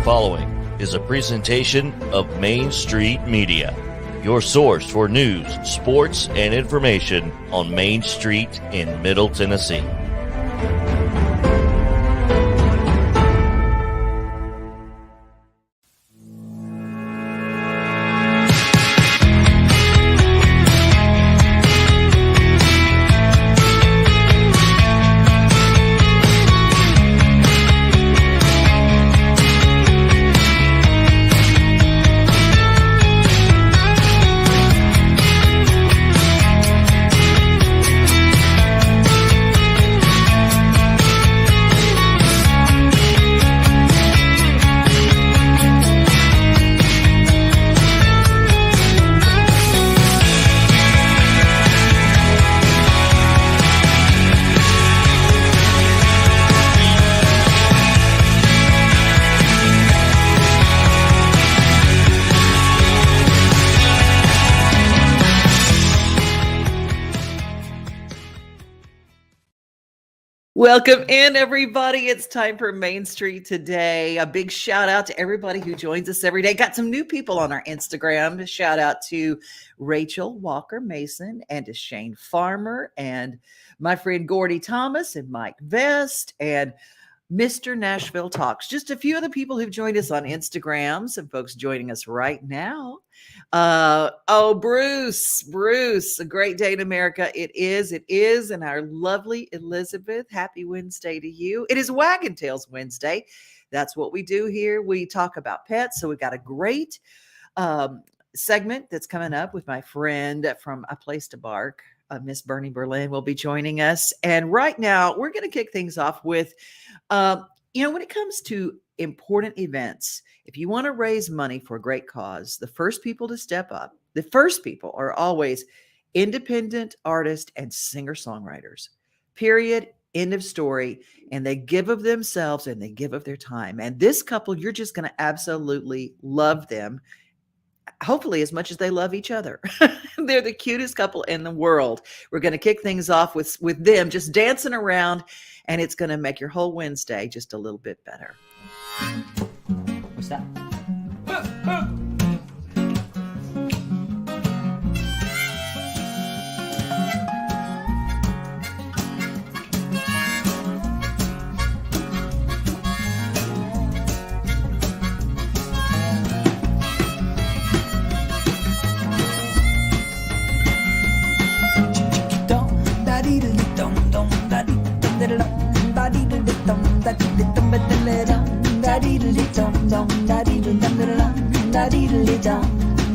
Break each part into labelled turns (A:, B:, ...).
A: following is a presentation of Main Street Media, your source for news, sports, and information on Main Street in Middle Tennessee.
B: Welcome in, everybody. It's time for Main Street today. A big shout out to everybody who joins us every day. Got some new people on our Instagram. Shout out to Rachel Walker Mason and to Shane Farmer and my friend Gordy Thomas and Mike Vest and Mr. Nashville Talks. Just a few of the people who've joined us on Instagram. Some folks joining us right now. Bruce, a great day in America. It is. And our lovely Elizabeth, happy Wednesday to you. It is Waggin Tales Wednesday. That's what we do here. We talk about pets. So we got a great segment that's coming up with my friend from A Place to Bark. Miss Bernie Berlin will be joining us. And right now, we're going to kick things off with, when it comes to important events, if you want to raise money for a great cause, the first people to step up, the first people are always independent artists and singer-songwriters. Period. End of story. And they give of themselves and they give of their time. And this couple, you're just going to absolutely love them. Hopefully as much as they love each other. They're the cutest couple in the world. We're going to kick things off with them just dancing around, and it's going to make your whole Wednesday just a little bit better.
C: What's that?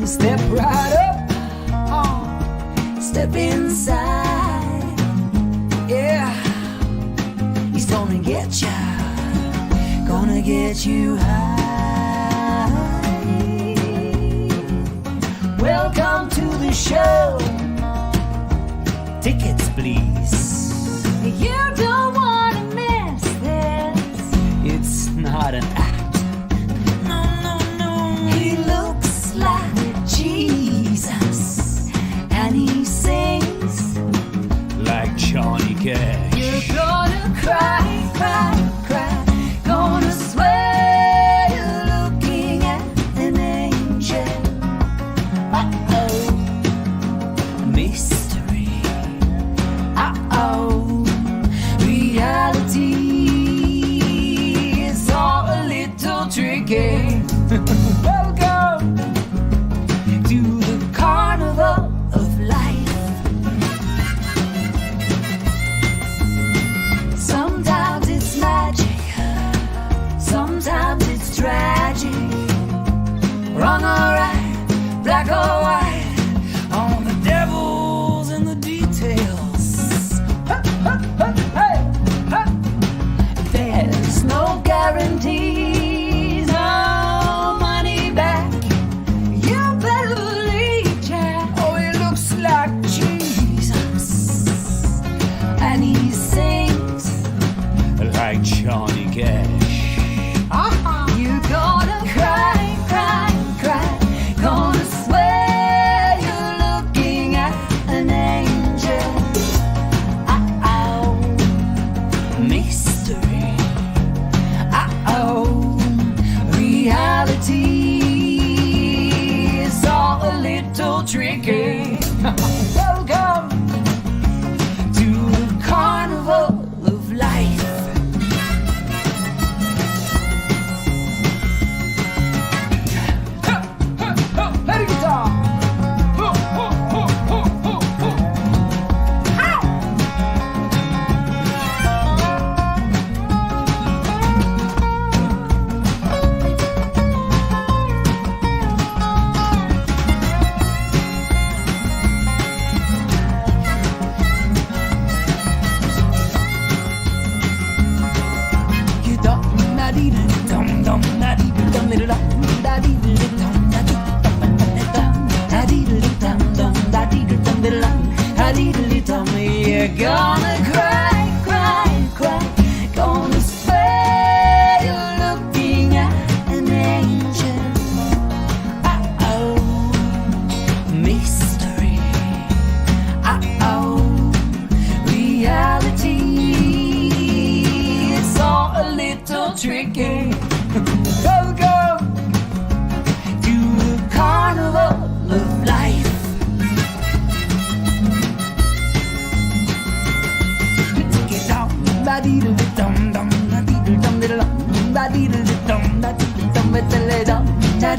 D: Step right up, step inside. Yeah, he's gonna get you high. Welcome to the show. Tickets, please.
E: You don't want to miss this.
D: It's not an act. He looks like Jesus, and he sings like Johnny Cash.
E: You're gonna cry, cry, cry. Gonna swear you're looking at an angel.
D: Uh-oh, mystery. Uh-oh, reality is all a little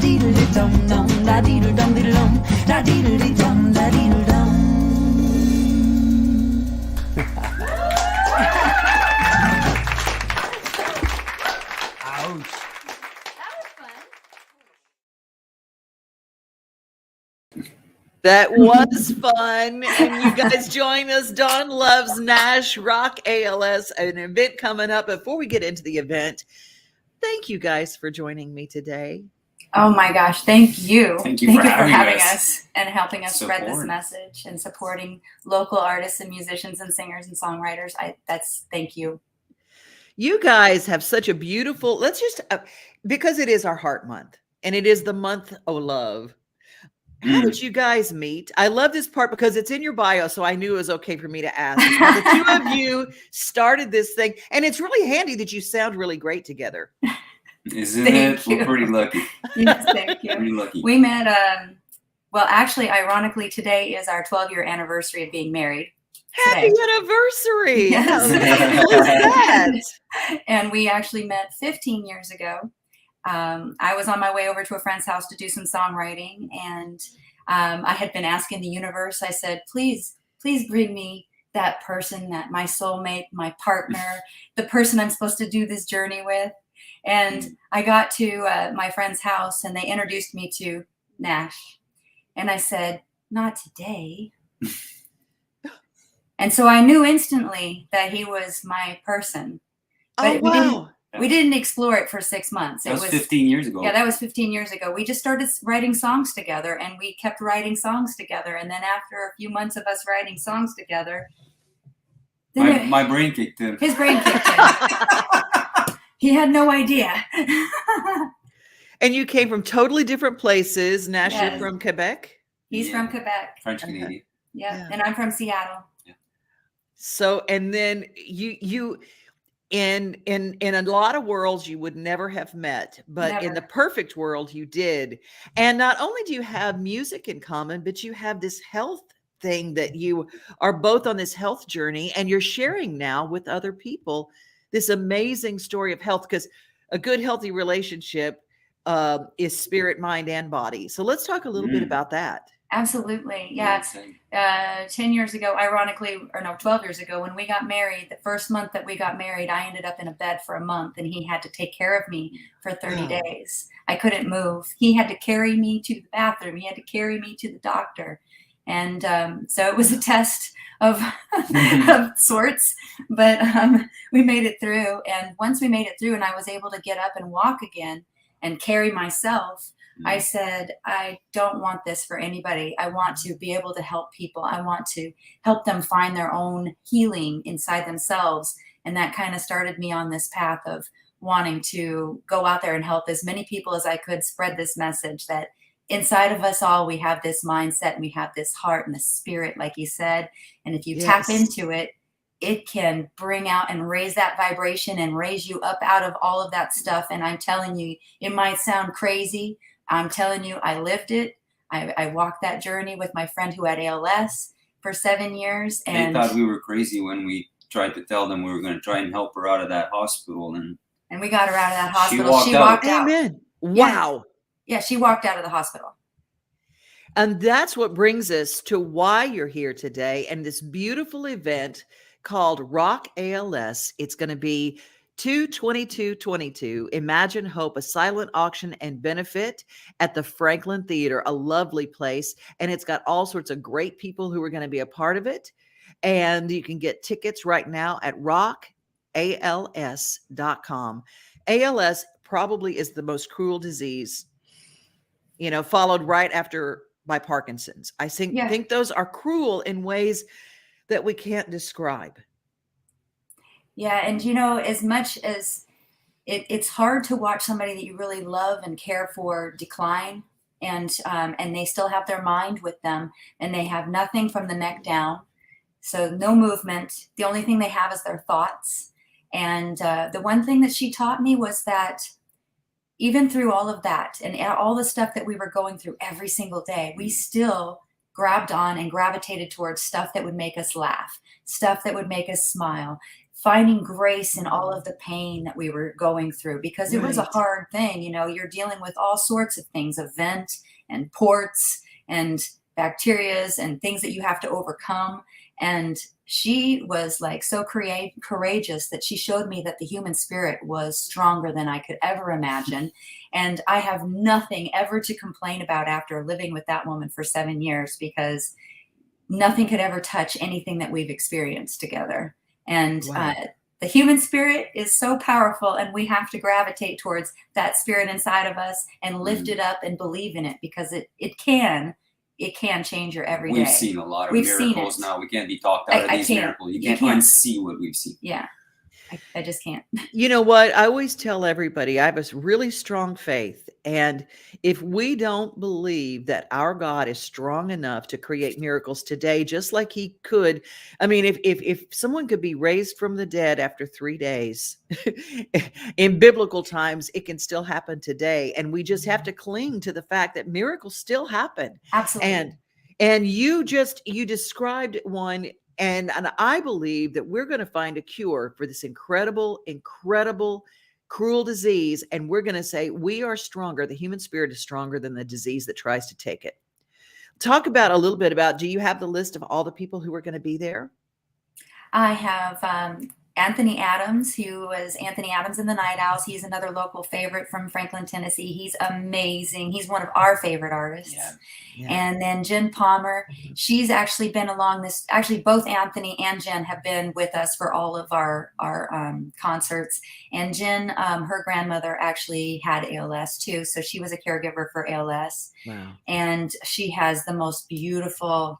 E: dee dee dum dum, da dee dum dee dum, da dee dum, da dee dum.
C: Ouch.
B: That was fun. And you guys join us. Dawn loves Nash, Rock ALS, an event coming up. Before we get into the event, thank you guys for joining me today.
F: Oh my gosh, thank you.
G: Thank you for having
F: us and helping us spread this
G: Support.
F: message and supporting local artists and musicians and singers and songwriters. Thank you.
B: You guys have such a beautiful, let's just, because it is our heart month and it is the month of love. How did you guys meet? I love this part because it's in your bio, so I knew it was okay for me to ask. How the two of you started this thing, and it's really handy that you sound really great together.
G: Isn't
F: Thank
G: it?
F: you.
G: We're pretty lucky.
F: Yes, thank you.
G: Pretty lucky.
F: We met, well, actually, ironically, today is our 12-year anniversary of being married.
B: Happy
F: Today.
B: anniversary!
F: Yes.
B: How cool is that?
F: And we actually met 15 years ago. I was on my way over to a friend's house to do some songwriting, and I had been asking the universe. I said, please bring me that person, that my soulmate, my partner, the person I'm supposed to do this journey with. And I got to my friend's house, and they introduced me to Nash. And I said, not today. And so I knew instantly that he was my person.
B: Oh, wow.
F: We didn't explore it for 6 months.
G: That was 15 years ago.
F: Yeah, that was 15 years ago. We just started writing songs together, and we kept writing songs together. And then after a few months of us writing songs together, then
G: my brain kicked in.
F: his brain kicked in. He had no idea.
B: And you came from totally different places. Nash,
F: Yes.
B: you're from Quebec.
F: He's
G: Yeah.
F: from Quebec.
G: French Canadian.
F: Yeah, and I'm from Seattle.
B: So, and then you in a lot of worlds you would never have met, but in the
F: Never.
B: perfect world you did. And not only do you have music in common, but you have this health thing that you are both on this health journey, and you're sharing now with other people this amazing story of health, because a good healthy relationship is spirit, mind, and body. So let's talk a little bit about that.
F: Absolutely. Yeah. 10 years ago, ironically, or no, 12 years ago, when we got married, the first month that we got married, I ended up in a bed for a month, and he had to take care of me for 30
B: Oh.
F: days. I couldn't move. He had to carry me to the bathroom. He had to carry me to the doctor. And so it was a test of, of sorts, but we made it through. And once we made it through and I was able to get up and walk again and carry myself, I said, I don't want this for anybody. I want to be able to help people. I want to help them find their own healing inside themselves. And that kind of started me on this path of wanting to go out there and help as many people as I could spread this message that inside of us all, we have this mindset and we have this heart and the spirit, like you said. And if you tap into it, it can bring out and raise that vibration and raise you up out of all of that stuff. And I'm telling you, it might sound crazy. I'm telling you, I lived it. I walked that journey with my friend who had ALS for 7 years. And
G: They thought we were crazy when we tried to tell them we were going to try and help her out of that hospital. And
F: we got her out of that hospital.
G: walked
F: She
G: out.
F: walked out.
B: Amen. Wow.
F: Yeah, she walked out of the hospital.
B: And that's what brings us to why you're here today and this beautiful event called Rock ALS. It's going to be 2/22/22. Imagine Hope, a silent auction and benefit at the Franklin Theater, a lovely place. And it's got all sorts of great people who are going to be a part of it. And you can get tickets right now at rockals.com. ALS probably is the most cruel disease, followed right after by Parkinson's. I think those are cruel in ways that we can't describe.
F: Yeah, and as much as it's hard to watch somebody that you really love and care for decline, and they still have their mind with them, and they have nothing from the neck down, so no movement. The only thing they have is their thoughts. And the one thing that she taught me was that even through all of that and all the stuff that we were going through every single day, we still grabbed on and gravitated towards stuff that would make us laugh, stuff that would make us smile, finding grace in all of the pain that we were going through, because it was a
B: Right.
F: hard thing. You're dealing with all sorts of things, a vent and ports and bacterias and things that you have to overcome. And she was like so courageous that she showed me that the human spirit was stronger than I could ever imagine. And I have nothing ever to complain about after living with that woman for 7 years, because nothing could ever touch anything that we've experienced together. And
B: Wow.
F: the human spirit is so powerful, and we have to gravitate towards that spirit inside of us and lift it up and believe in it, because it can change your everyday.
G: We've seen a lot of
F: We've seen
G: miracles
F: it.
G: now. We can't be talked out of
F: I
G: these
F: can't.
G: miracles. You
F: You
G: can't
F: can't.
G: unsee what we've seen.
F: Yeah, I just can't.
B: You know what? I always tell everybody I have a really strong faith. And if we don't believe that our God is strong enough to create miracles today, just like he could, I mean, if someone could be raised from the dead after 3 days in biblical times, it can still happen today. And we just have to cling to the fact that miracles still happen.
F: Absolutely.
B: And you described one. And I believe that we're going to find a cure for this incredible, cruel disease. And we're going to say we are stronger. The human spirit is stronger than the disease that tries to take it. Talk about a little bit about, do you have the list of all the people who are going to be there?
F: I have Anthony Adams, who was Anthony Adams and the Night Owls. He's another local favorite from Franklin, Tennessee. He's amazing. He's one of our favorite artists.
B: Yeah.
F: And then Jen Palmer, she's actually been along this. Actually, both Anthony and Jen have been with us for all of our concerts. And Jen, her grandmother actually had ALS too, so she was a caregiver for ALS.
B: Wow.
F: And she has the most beautiful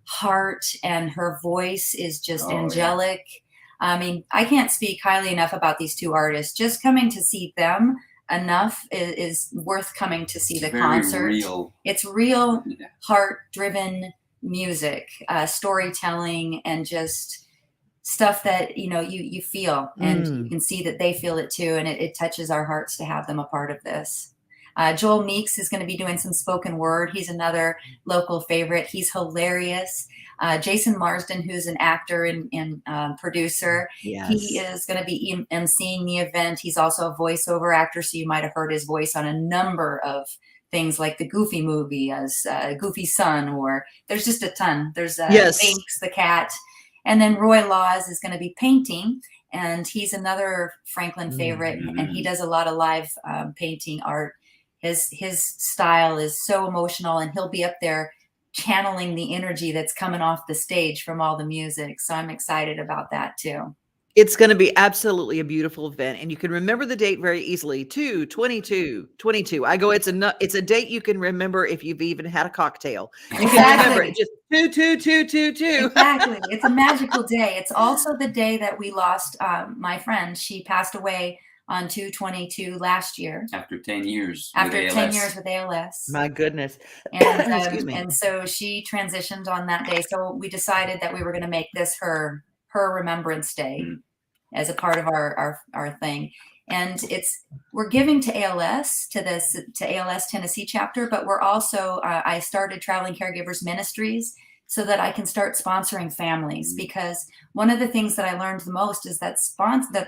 F: heart, and her voice is just angelic. Yeah. I mean, I can't speak highly enough about these two artists. Just coming to see them enough is worth coming to see the concert. It's real heart-driven music, storytelling, and just stuff that you feel, and you can see that they feel it too, and it touches our hearts to have them a part of this. Joel Meeks is going to be doing some spoken word. He's another local favorite. He's hilarious. Jason Marsden, who's an actor and producer,
B: Yes.
F: He is going to be emceeing the event. He's also a voiceover actor, so you might have heard his voice on a number of things like the Goofy movie as Goofy son, or there's just a ton. There's Binks the cat. And then Roy Laws is going to be painting, and he's another Franklin favorite, and he does a lot of live painting art. His style is so emotional, and he'll be up there channeling the energy that's coming off the stage from all the music. So I'm excited about that too.
B: It's going to be absolutely a beautiful event, and you can remember the date very easily. 2/22/22. I go. It's a date you can remember if you've even had a cocktail. You can remember it. Just 2/22/22.
F: Exactly. It's a magical day. It's also the day that we lost my friend. She passed away on 2/22 last year.
G: After 10 years.
F: After 10 years with ALS.
B: My goodness.
F: And,
B: Excuse me.
F: And so she transitioned on that day. So we decided that we were going to make this her remembrance day as a part of our thing. And we're giving to ALS, to ALS Tennessee chapter, but we're also, I started Traveling Caregivers Ministries so that I can start sponsoring families, because one of the things that I learned the most is that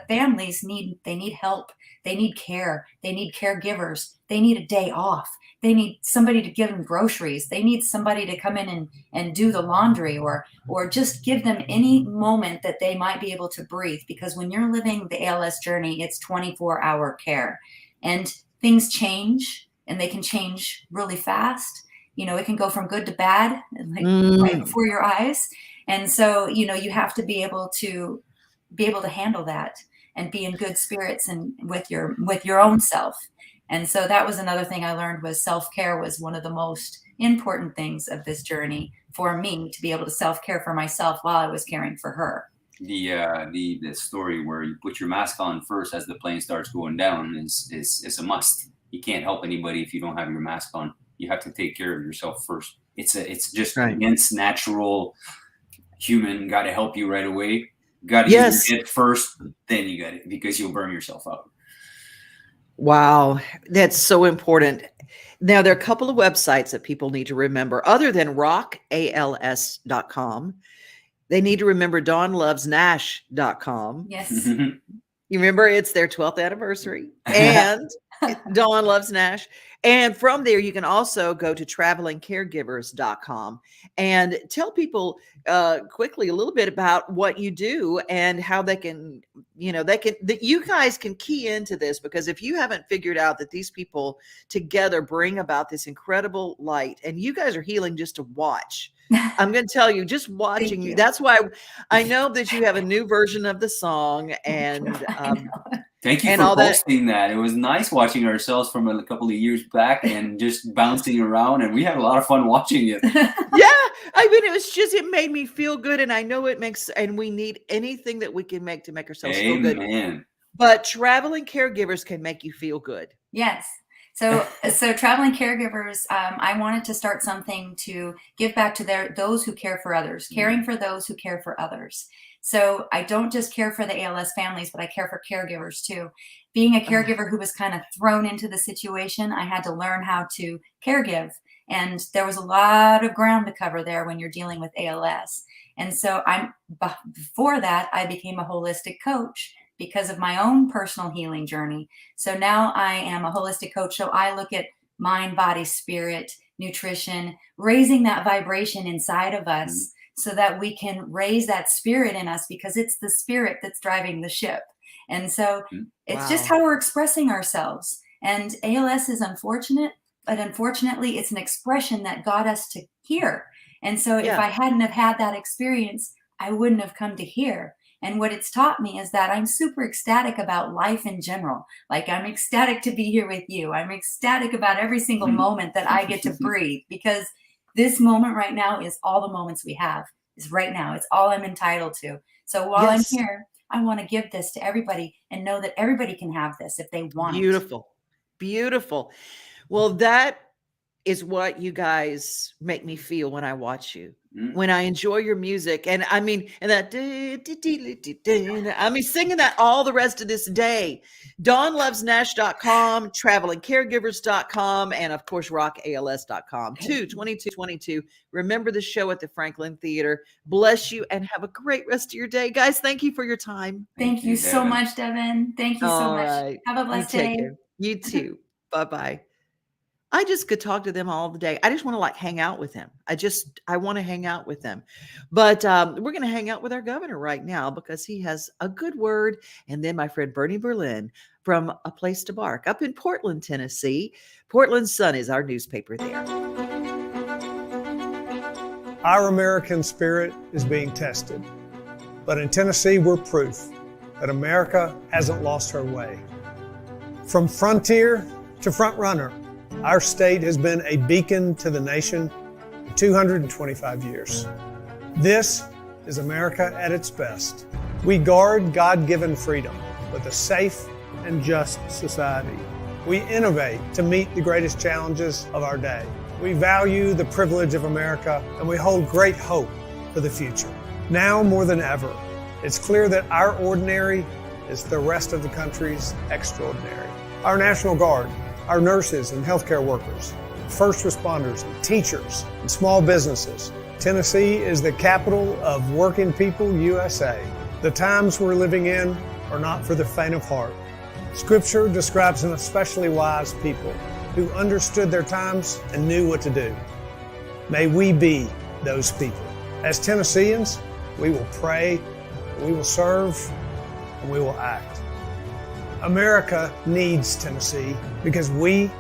F: families need help. They need care. They need caregivers. They need a day off. They need somebody to give them groceries. They need somebody to come in and do the laundry, or just give them any moment that they might be able to breathe. Because when you're living the ALS journey, it's 24-hour care, and things change, and they can change really fast. It can go from good to bad, like right before your eyes. And so, you have to be able to handle that and be in good spirits and with your own self. And so that was another thing I learned, was self-care was one of the most important things of this journey for me, to be able to self-care for myself while I was caring for her.
G: The story where you put your mask on first as the plane starts going down is a must. You can't help anybody if you don't have your mask on. You have to take care of yourself first. It's just against natural human. Got to help you right away. Got to use it first, then you got it, because you'll burn yourself out.
B: Wow, that's so important. Now, there are a couple of websites that people need to remember other than RockALS.com. They need to remember DawnLovesNash.com.
F: Yes.
B: You remember it's their 12th anniversary, and Dawn Loves Nash. And from there, you can also go to travelingcaregivers.com and tell people quickly a little bit about what you do and how they can, that you guys can key into this, because if you haven't figured out that these people together bring about this incredible light, and you guys are healing just to watch. I'm going to tell you, just watching you. That's why I know that you have a new version of the song, and
G: thank you for posting that. It was nice watching ourselves from a couple of years back and just bouncing around, and we had a lot of fun watching it.
B: Yeah, I mean, it made me feel good, and I know it makes, and we need anything that we can make to make ourselves feel good. But traveling caregivers can make you feel good.
F: Yes. So traveling caregivers, I wanted to start something to give back to those who care for others, caring for those who care for others. So I don't just care for the ALS families, but I care for caregivers too. Being a caregiver who was kind of thrown into the situation, I had to learn how to caregive. And there was a lot of ground to cover there when you're dealing with ALS. And so before that, I became a holistic coach because of my own personal healing journey. So now I am a holistic coach. So I look at mind, body, spirit, nutrition, raising that vibration inside of us so that we can raise that spirit in us, because it's the spirit that's driving the ship. And so it's just how we're expressing ourselves. And ALS is unfortunate, but unfortunately it's an expression that got us to here. And so if I hadn't have had that experience, I wouldn't have come to here. And what it's taught me is that I'm super ecstatic about life in general. Like, I'm ecstatic to be here with you. I'm ecstatic about every single moment that I get to breathe, because this moment right now is all the moments we have, is right now. It's all I'm entitled to. So while I'm here, I want to give this to everybody and know that everybody can have this if they want.
B: Beautiful. Beautiful. Well, that is what you guys make me feel when I watch you. When I enjoy your music, and I mean, and that, I mean, singing that all the rest of this day. DawnLovesNash.com, TravelingCaregivers.com, and of course, RockALS.com. 2222. Remember the show at the Franklin Theater. Bless you and have a great rest of your day, guys. Thank you for your time.
F: Thank you so much, Devin. Thank you so much.
B: Right.
F: Have a blessed day.
B: You too. Bye-bye. I just could talk to them all the day. I just want to hang out with them. I want to hang out with them. But we're going to hang out with our governor right now, because he has a good word. And then my friend Bernie Berlin from A Place to Bark up in Portland, Tennessee. Portland Sun is our newspaper there.
H: Our American spirit is being tested. But in Tennessee, we're proof that America hasn't lost her way. From frontier to front runner, our state has been a beacon to the nation for 225 years. This is America at its best. We guard God-given freedom with a safe and just society. We innovate to meet the greatest challenges of our day. We value the privilege of America, and we hold great hope for the future. Now more than ever, it's clear that our ordinary is the rest of the country's extraordinary. Our National Guard, our nurses and healthcare workers, first responders, and teachers, and small businesses. Tennessee is the capital of working people USA. The times we're living in are not for the faint of heart. Scripture describes an especially wise people who understood their times and knew what to do. May we be those people. As Tennesseans, we will pray, we will serve, and we will act. America needs Tennessee because we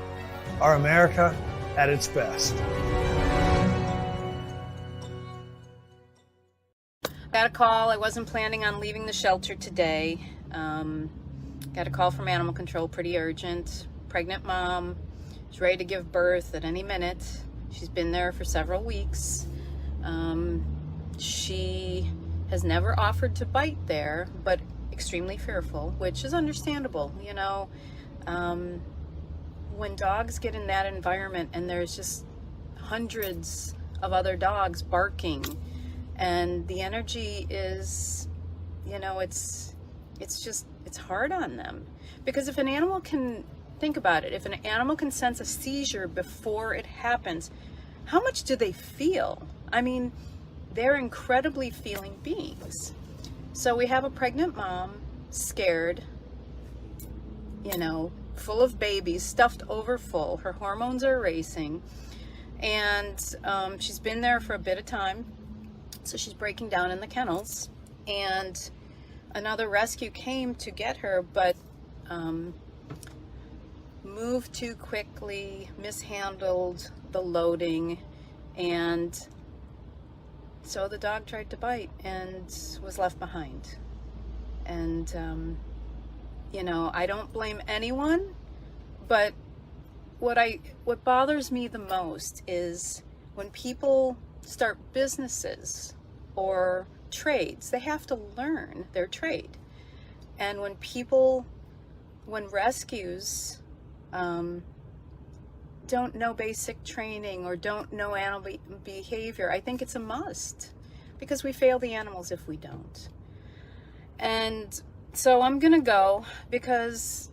H: are America at its best.
I: Got a call. I wasn't planning on leaving the shelter today. Got a call from animal control, pretty urgent. Pregnant mom. She's ready to give birth at any minute. She's been there for several weeks. She has never offered to bite there, but extremely fearful, which is understandable. You know, when dogs get in that environment and there's just hundreds of other dogs barking, and the energy is, you know, it's hard on them. Because if an animal can, think about it, if an animal can sense a seizure before it happens, how much do they feel? I mean, they're incredibly feeling beings. So we have a pregnant mom, scared, you know, full of babies, stuffed over full. Her hormones are racing, and she's been there for a bit of time, so she's breaking down in the kennels. And another rescue came to get her, but moved too quickly, mishandled the loading, and so the dog tried to bite and was left behind. And you know, I don't blame anyone, but what bothers me the most is when people start businesses or trades. They have to learn their trade. And when rescues don't know basic training or don't know animal behavior, I think it's a must, because we fail the animals if we don't. And so I'm gonna go, because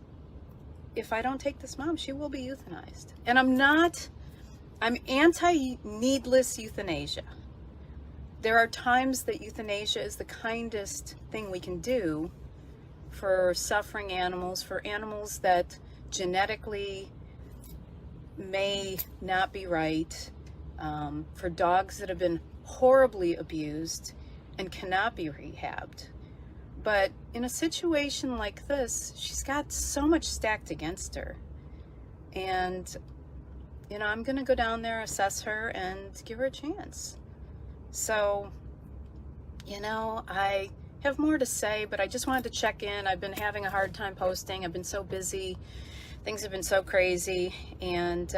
I: if I don't take this mom, she will be euthanized. And I'm anti-needless euthanasia. There are times that euthanasia is the kindest thing we can do for suffering animals, for animals that genetically may not be right, for dogs that have been horribly abused and cannot be rehabbed. But in a situation like this, she's got so much stacked against her. And, you know, I'm going to go down there, assess her, and give her a chance. So, you know, I have more to say, but I just wanted to check in. I've been having a hard time posting. I've been so busy. Things have been so crazy. And,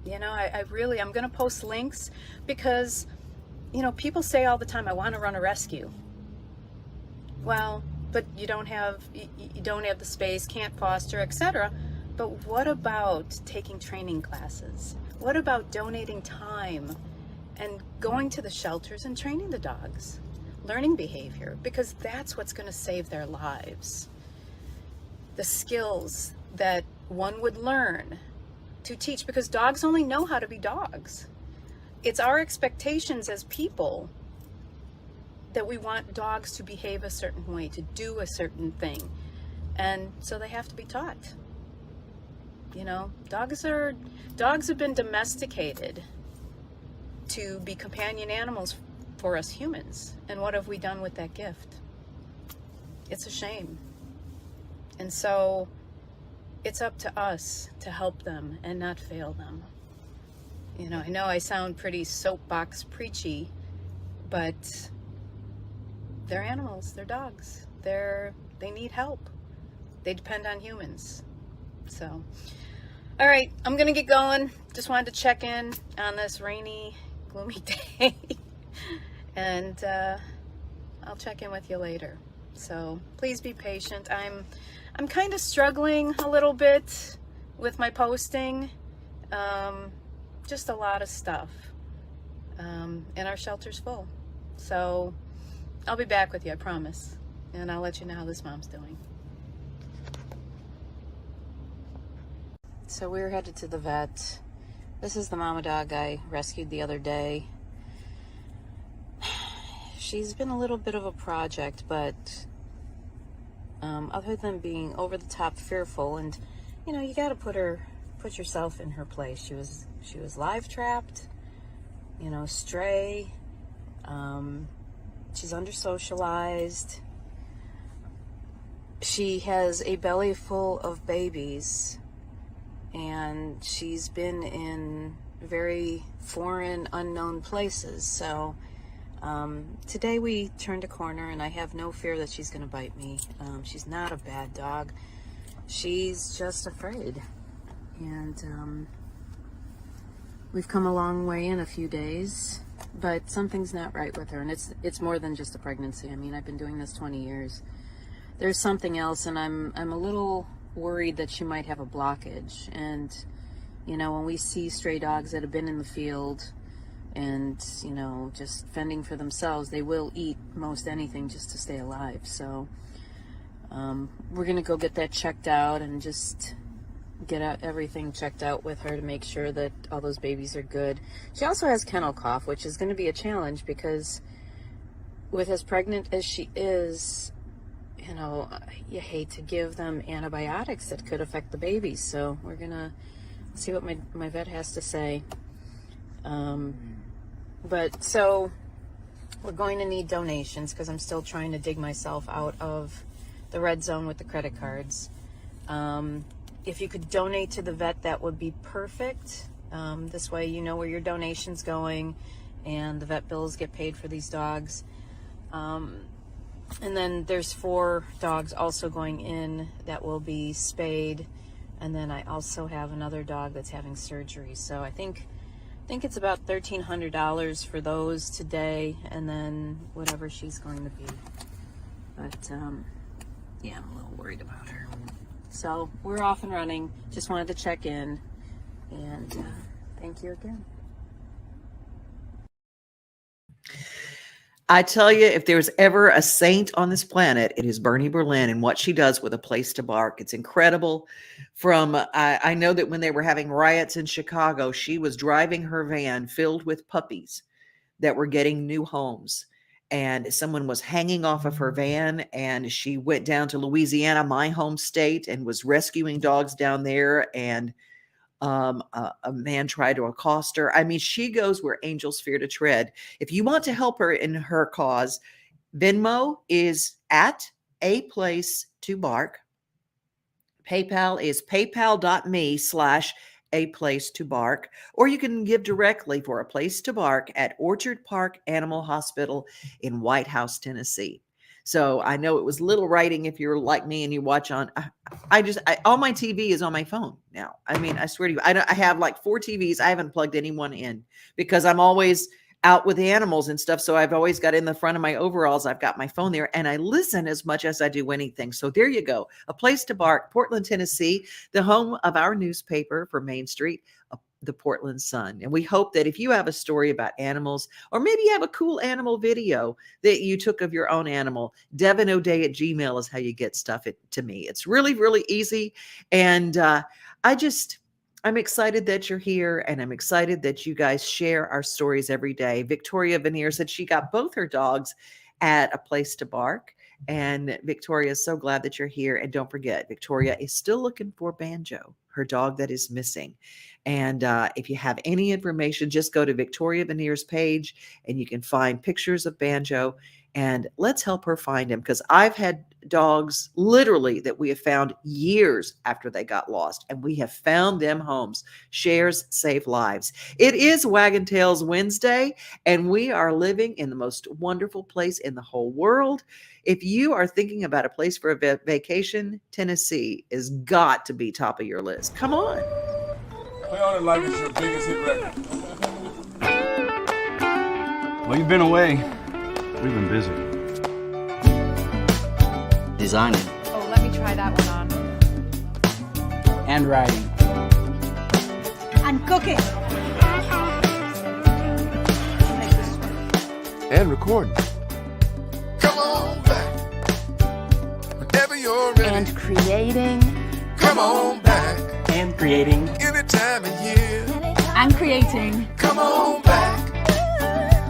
I: you know, I'm going to post links because, you know, people say all the time, I want to run a rescue. Well, but you don't have the space, can't foster, etc. But what about taking training classes? What about donating time and going to the shelters and training the dogs, learning behavior? Because that's what's going to save their lives. The skills that one would learn to teach, because dogs only know how to be dogs. It's our expectations as people that we want dogs to behave a certain way, to do a certain thing. And so they have to be taught. You know, dogs have been domesticated to be companion animals for us humans. And what have we done with that gift? It's a shame. And so it's up to us to help them and not fail them. You know I sound pretty soapbox preachy, but they're animals, they're dogs. They need help. They depend on humans. So, all right, I'm gonna get going. Just wanted to check in on this rainy, gloomy day. And I'll check in with you later. So please be patient. I'm kind of struggling a little bit with my posting. Just a lot of stuff. And our shelter's full. So I'll be back with you, I promise. And I'll let you know how this mom's doing. So we're headed to the vet. This is the mama dog I rescued the other day. She's been a little bit of a project, but other than being over the top fearful, and you know, you got to put yourself in her place. She was live trapped, you know, stray. She's under socialized. She has a belly full of babies, and she's been in very foreign, unknown places. So today we turned a corner, and I have no fear that she's going to bite me. She's not a bad dog. She's just afraid. And we've come a long way in a few days, but something's not right with her. And it's more than just a pregnancy. I mean, I've been doing this 20 years. There's something else, and I'm a little worried that she might have a blockage. And, you know, when we see stray dogs that have been in the field and, you know, just fending for themselves, they will eat most anything just to stay alive. So we're going to go get that checked out and just get everything checked out with her to make sure that all those babies are good. She also has kennel cough, which is going to be a challenge because with as pregnant as she is, you know, you hate to give them antibiotics that could affect the babies. So we're going to see what my vet has to say. But so we're going to need donations because I'm still trying to dig myself out of the red zone with the credit cards. If you could donate to the vet, that would be perfect. This way you know where your donation's going and the vet bills get paid for these dogs. And then there's 4 dogs also going in that will be spayed. And then I also have another dog that's having surgery. So I think it's about $1,300 for those today, and then whatever she's going to be. But yeah, I'm a little worried about her. So we're off and running. Just wanted to check in, and thank you again.
B: I tell you, if there's ever a saint on this planet, it is Bernie Berlin and what she does with A Place to Bark. It's incredible. I know that when they were having riots in Chicago, she was driving her van filled with puppies that were getting new homes. And someone was hanging off of her van, and she went down to Louisiana, my home state, and was rescuing dogs down there. And a man tried to accost her. I mean, she goes where angels fear to tread. If you want to help her in her cause, Venmo is at A Place to Bark. PayPal is paypal.me/A Place to Bark, or you can give directly for A Place to Bark at Orchard Park Animal Hospital in White House, Tennessee. So I know it was little writing if you're like me and you watch on, all my TV is on my phone now. I mean, I swear to you, I have like 4 TVs. I haven't plugged anyone in because I'm always out with the animals and stuff. So I've always got in the front of my overalls. I've got my phone there and I listen as much as I do anything. So there you go. A Place to Bark, Portland, Tennessee, the home of our newspaper for Main Street, the Portland Sun. And we hope that if you have a story about animals, or maybe you have a cool animal video that you took of your own animal, devinoday@gmail is how you get stuff to me. It's really, really easy. And I'm excited that you're here, and I'm excited that you guys share our stories every day. Victoria Veneer said she got both her dogs at A Place to Bark. And Victoria is so glad that you're here. And don't forget, Victoria is still looking for Banjo, her dog that is missing. And if you have any information, just go to Victoria Veneer's page and you can find pictures of Banjo, and let's help her find him. Because I've had dogs literally that we have found years after they got lost, and we have found them homes. Shares save lives. It is Waggin Tales Wednesday, and we are living in the most wonderful place in the whole world. If you are thinking about a place for a vacation, Tennessee has got to be top of your list. Come on.
J: Play on it like it's your biggest hit record.
C: Well, you've been away. We've been busy.
K: Designing.
L: Oh, let me try that one on.
C: And writing.
L: And cooking.
J: And recording.
M: Come on back. Whenever you're ready.
L: And creating.
M: Come on back.
C: And creating.
M: Any time of year.
L: And creating.
M: Come on back.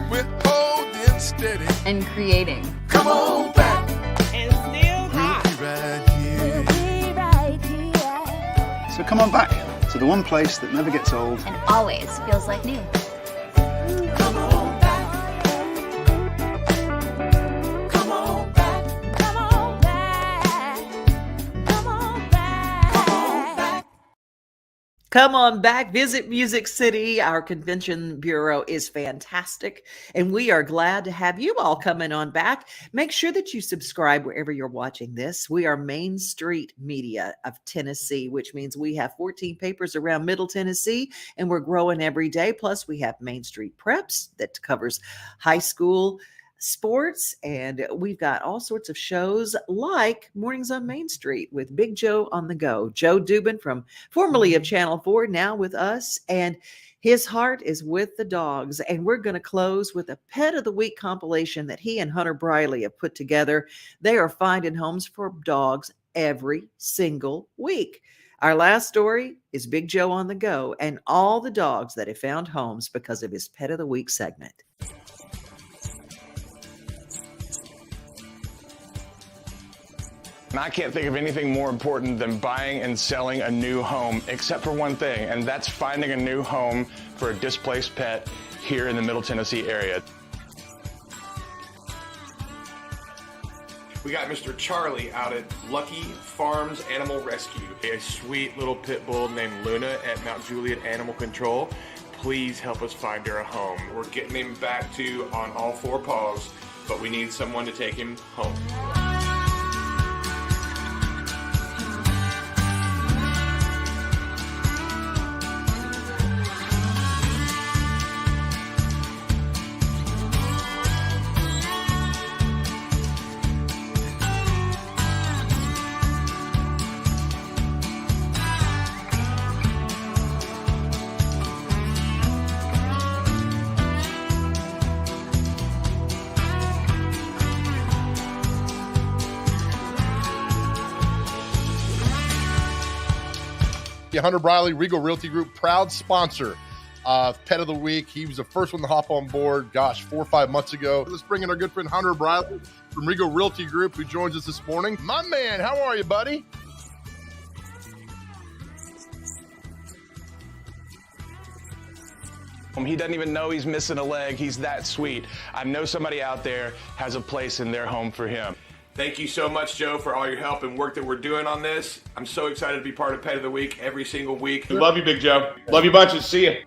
M: We're holding steady.
L: And creating.
M: Come on back.
D: And still hot.
M: We'll be right here.
C: So come on back to the one place that never gets old.
L: And always feels like new.
M: Come on back. Come on back.
D: Come on back. Come on back.
M: Come on back.
B: Come on back. Visit Music City. Our convention bureau is fantastic, and we are glad to have you all coming on back. Make sure that you subscribe wherever you're watching this. We are Main Street Media of Tennessee, which means we have 14 papers around Middle Tennessee, and we're growing every day. Plus, we have Main Street Preps that covers high school sports, and we've got all sorts of shows like Mornings on Main Street with Big Joe on the Go. Joe Dubin, from formerly of Channel 4, now with us, and his heart is with the dogs. And we're going to close with a Pet of the Week compilation that he and Hunter Briley have put together. They are finding homes for dogs every single week. Our last story is Big Joe on the go and all the dogs that have found homes because of his Pet of the Week segment.
K: And I can't think of anything more important than buying and selling a new home, except for one thing, and that's finding a new home for a displaced pet here in the Middle Tennessee area.
N: We got Mr. Charlie out at Lucky Farms Animal Rescue, a sweet little pit bull named Luna at Mount Juliet Animal Control. Please help us find her a home. We're getting him back to on all four paws, but we need someone to take him home.
J: Hunter Briley, Regal Realty Group, proud sponsor of Pet of the Week. He was the first one to hop on board, 4 or 5 months ago. Let's bring in our good friend Hunter Briley from Regal Realty Group, who joins us this morning. My man, how are you, buddy?
K: He doesn't even know he's missing a leg. He's that sweet. I know somebody out there has a place in their home for him.
N: Thank you so much, Joe, for all your help and work that we're doing on this. I'm so excited to be part of Pet of the Week every single week. Love you, Big Joe. Love you bunches. See you.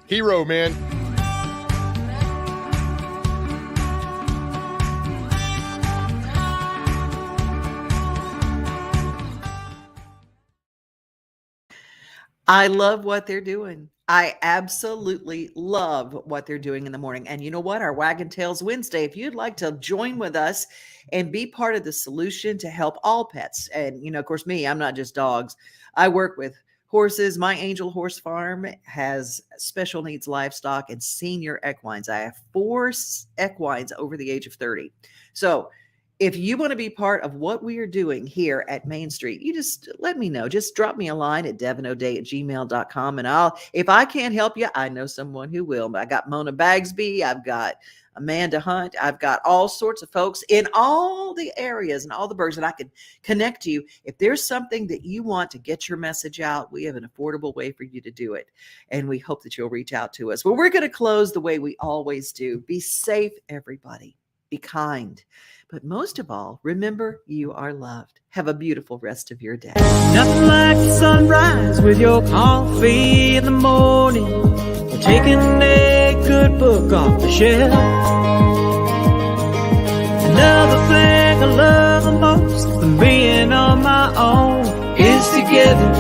J: Hero, man.
B: I love what they're doing. I absolutely love what they're doing in the morning. And you know what? Our Waggin Tails Wednesday, if you'd like to join with us and be part of the solution to help all pets. And, you know, of course, me, I'm not just dogs. I work with horses. My Angel Horse Farm has special needs livestock and senior equines. I have 4 equines over the age of 30. So if you want to be part of what we are doing here at Main Street, you just let me know. Just drop me a line at devinoday@gmail.com. And if I can't help you, I know someone who will. I got Mona Bagsby. I've got Amanda Hunt. I've got all sorts of folks in all the areas and all the burgs that I can connect you. If there's something that you want to get your message out, we have an affordable way for you to do it. And we hope that you'll reach out to us. Well, we're going to close the way we always do. Be safe, everybody. Be kind. But most of all, remember you are loved. Have a beautiful rest of your day.
O: Nothing like the sunrise with your coffee in the morning, or taking a good book off the shelf. Another thing I love the most than being on my own is together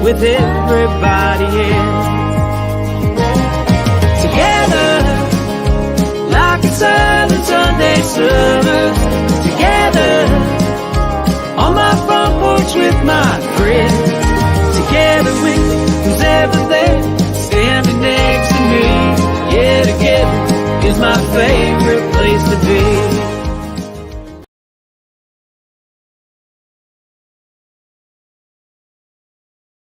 O: with everybody else. Together like a silent Sunday summer, together on my front porch with my friends, together with who's ever there standing next to me. Yeah, together is my favorite